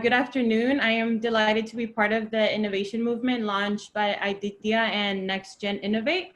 Good afternoon. I am delighted to be part of the innovation movement launched by Aditya and NextGen Innovate.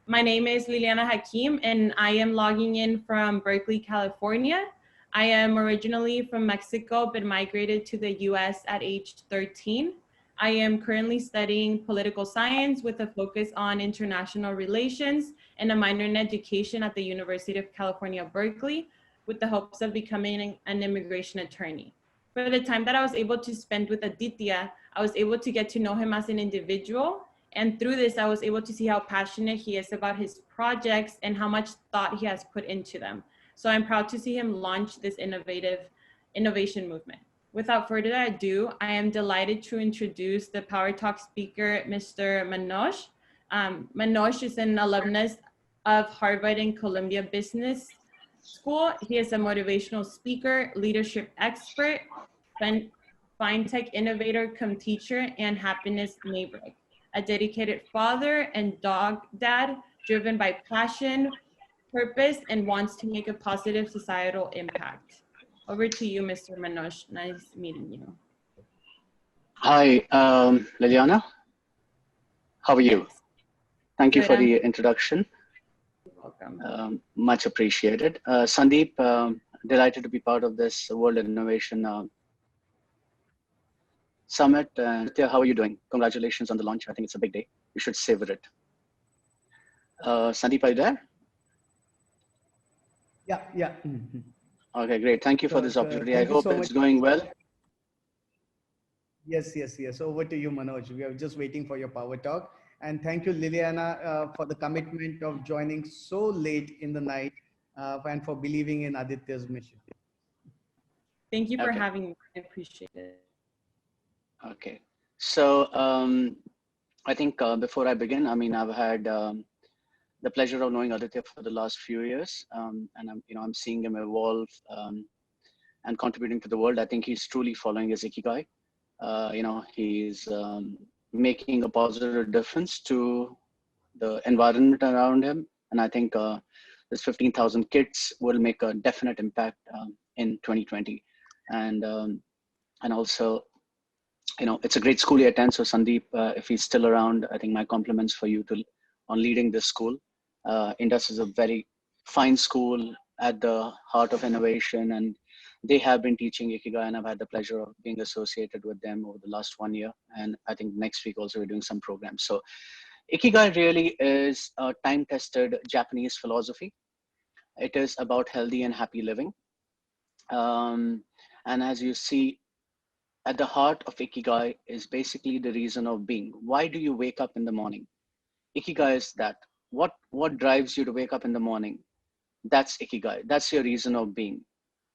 My name is Liliana Hakim, and I am logging in from Berkeley, California. I am originally from Mexico, but migrated to the US at age 13. I am currently studying political science with a focus on international relations and a minor in education at the University of California, Berkeley, with the hopes of becoming an immigration attorney. For the time that I was able to spend with Aditya, I was able to get to know him as an individual. And through this, I was able to see how passionate he is about his projects and how much thought he has put into them. So I'm proud to see him launch this innovation movement. Without further ado, I am delighted to introduce the Power Talk speaker, Mr. Manoj. Manoj is an alumnus of Harvard and Columbia Business School. He is a motivational speaker, leadership expert, fintech innovator cum teacher, and happiness neighbor. A dedicated father and dog dad, driven by passion, purpose, and wants to make a positive societal impact. Over to you, Mr. Manoj. Nice meeting you. Hi, Liliana. How are you? Yes. Thank you Good, for the introduction. Welcome. Much appreciated. Sandeep, delighted to be part of this World Innovation Summit. How are you doing? Congratulations on the launch. I think it's a big day. You should savor it. Sandeep, are you there? Yeah. Okay, great. Thank you for this opportunity. I hope it's going well. Yes. Over to you, Manoj. We are just waiting for your power talk. And thank you, Liliana, for the commitment of joining so late in the night and for believing in Aditya's mission. Thank you for having me. I appreciate it. Okay. So I think before I begin, I've had the pleasure of knowing Aditya for the last few years, and I'm seeing him evolve and contributing to the world. I think he's truly following his ikigai. He's making a positive difference to the environment around him, and I think this 15,000 kids will make a definite impact in 2020. And also, it's a great school he attends. So Sandeep, if he's still around, I think my compliments for you on leading this school. Indus is a very fine school at the heart of innovation, and they have been teaching Ikigai, and I've had the pleasure of being associated with them over the last 1 year. And I think next week also we're doing some programs. So Ikigai really is a time-tested Japanese philosophy. It is about healthy and happy living. And as you see, at the heart of Ikigai is basically the reason of being. Why do you wake up in the morning? Ikigai is that. What drives you to wake up in the morning? That's Ikigai. That's your reason of being.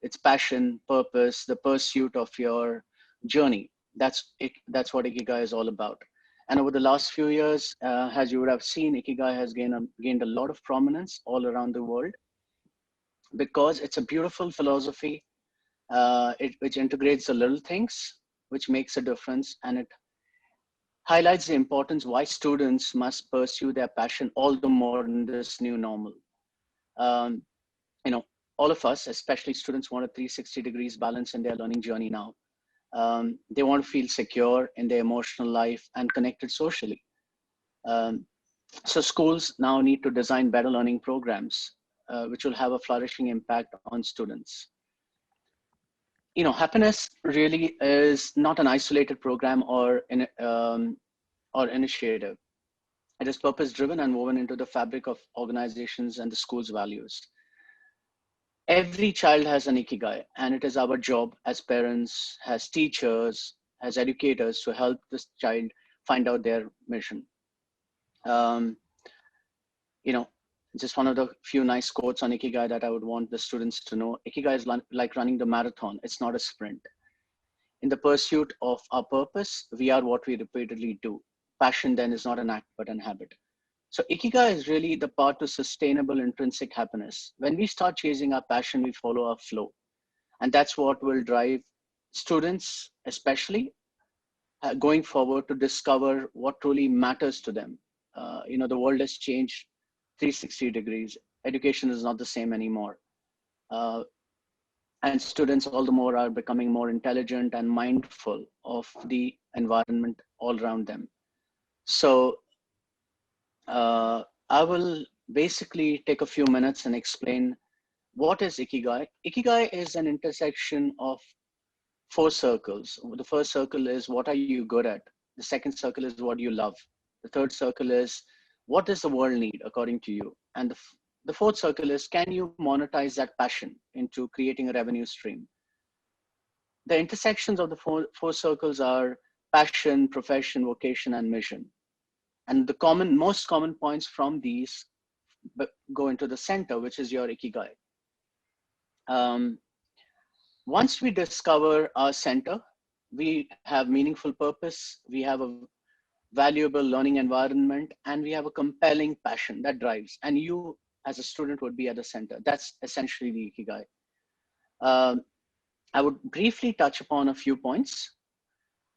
It's passion, purpose, the pursuit of your journey. That's what Ikigai is all about. And over the last few years, as you would have seen, Ikigai has gained a lot of prominence all around the world because it's a beautiful philosophy which integrates the little things, which makes a difference, and it highlights the importance why students must pursue their passion all the more in this new normal. All of us, especially students, want a 360 degrees balance in their learning journey now. They want to feel secure in their emotional life and connected socially. So schools now need to design better learning programs, which will have a flourishing impact on students. Happiness really is not an isolated program or initiative. It is purpose-driven and woven into the fabric of organizations and the school's values. Every child has an ikigai, and it is our job as parents, as teachers, as educators to help this child find out their mission. Just one of the few nice quotes on ikigai that I would want the students to know. Ikigai is like running the marathon. It's not a sprint. In the pursuit of our purpose, we are what we repeatedly do. Passion then is not an act, but an habit. So Ikigai is really the path to sustainable intrinsic happiness. When we start chasing our passion, we follow our flow. And that's what will drive students, especially going forward, to discover what truly matters to them. The world has changed 360 degrees. Education is not the same anymore. and students all the more are becoming more intelligent and mindful of the environment all around them. So I will basically take a few minutes and explain what is Ikigai. Ikigai is an intersection of 4 circles. The first circle is what are you good at? The second circle is what you love. The third circle is what does the world need according to you? And the fourth circle is can you monetize that passion into creating a revenue stream? The intersections of the four circles are passion, profession, vocation, and mission. And the most common points from these go into the center, which is your Ikigai. Once we discover our center, we have meaningful purpose, we have a valuable learning environment, and we have a compelling passion that drives. And you as a student would be at the center. That's essentially the Ikigai. I would briefly touch upon a few points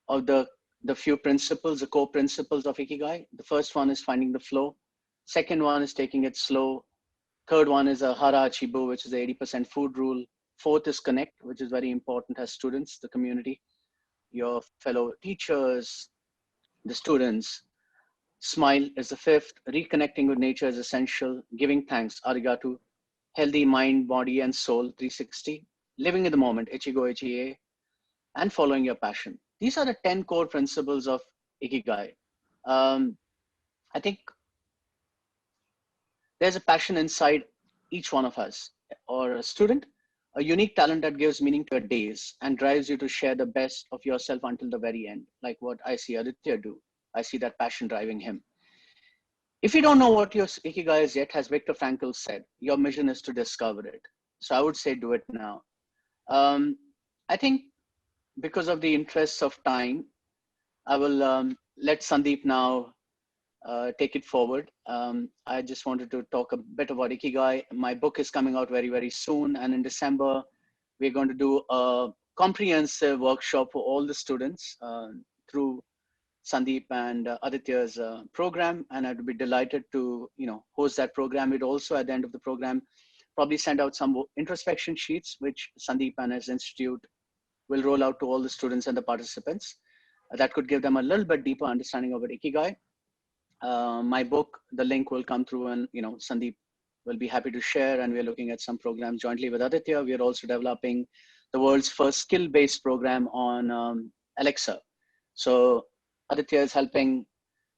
of the few principles, the core principles of Ikigai. The first one is finding the flow. Second one is taking it slow. Third one is a Hara Achibu, which is the 80% food rule. Fourth is connect, which is very important as students, the community, your fellow teachers, the students. Smile is the fifth. Reconnecting with nature is essential. Giving thanks, arigato. Healthy mind, body, and soul, 360. Living in the moment, ichigo, ichie. And following your passion. These are the 10 core principles of Ikigai. I think there's a passion inside each one of us, or a student, a unique talent that gives meaning to your days and drives you to share the best of yourself until the very end, like what I see Aditya do. I see that passion driving him. If you don't know what your Ikigai is yet, as Viktor Frankl said, your mission is to discover it. So I would say do it now. I think because of the interests of time, I will let Sandeep now take it forward. I just wanted to talk a bit about Ikigai. My book is coming out very, very soon. And in December, we're going to do a comprehensive workshop for all the students through Sandeep and Aditya's program. And I'd be delighted to host that program. We'd also, at the end of the program, probably send out some introspection sheets, which Sandeep and his institute will roll out to all the students and the participants. That could give them a little bit deeper understanding of Ikigai. My book, the link will come through, and Sandeep will be happy to share. And we're looking at some programs jointly with Aditya. We are also developing the world's first skill-based program on Alexa. So Aditya is helping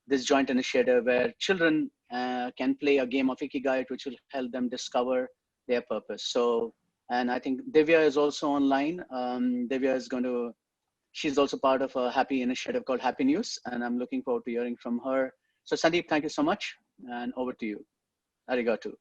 this joint initiative where children can play a game of Ikigai, which will help them discover their purpose. So, and I think Divya is also online. Divya is she's also part of a happy initiative called Happy News, and I'm looking forward to hearing from her. So Sandeep, thank you so much, and over to you. Arigato.